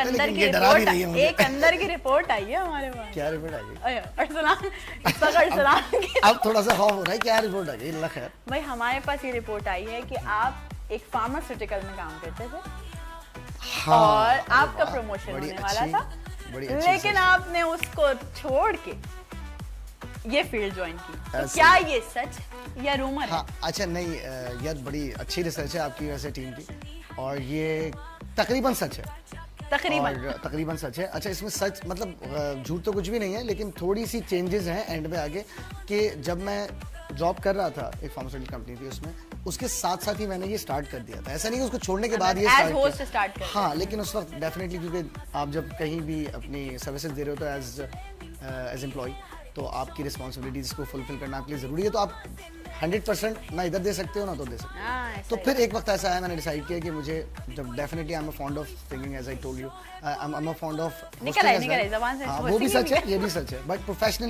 अंदर की रिपोर्ट, एक अंदर की रिपोर्ट आई है हमारे पास। क्या रिपोर्ट आई है? अरसलान अब थोड़ा सा खौफ हो रहा है, क्या रिपोर्ट आई है? अल्लाह खैर। भाई हमारे पास ये रिपोर्ट आई है कि आप एक फार्मास्यूटिकल में काम करते थे हाँ, और आपका प्रमोशन होने वाला था, लेकिन आपने उसको छोड़ के ये फील्ड ज्वाइन की। तो क्या ये सच या रूमर है? हाँ, अच्छा नहीं यार, बड़ी अच्छी रिसर्च है आपकी वैसे टीम की, और ये तकरीबन सच है। तकरीबन सच है। अच्छा, इसमें सच मतलब झूठ तो कुछ भी नहीं है, लेकिन थोड़ी सी चेंजेस हैं एंड में आगे कि जब मैं जॉब कर रहा था एक फार्मास्यूटिकल कंपनी थी, उसमें उसके साथ साथ ही मैंने ये स्टार्ट कर दिया था। ऐसा नहीं कि उसको छोड़ने के बाद ये स्टार्ट किया। हाँ, लेकिन उस वक्त डेफिनेटली, क्योंकि आप जब कहीं भी अपनी सर्विसेज दे रहे हो तो एज एम्प्लॉय, तो आपकी रिस्पॉन्सिबिलिटीज को फुलफिल करना आपके लिए ज़रूरी है। तो आप 100% ना इधर दे सकते हो ना तो दे सकते हो। तो फिर एक वक्त ऐसा आया, मैंने डिसाइड किया कि मुझे जब definitely I am fond of singing, as I told you, I am fond of, निकल आई ज़बान से। वो भी सच है, ये भी सच है, बट प्रोफेशनली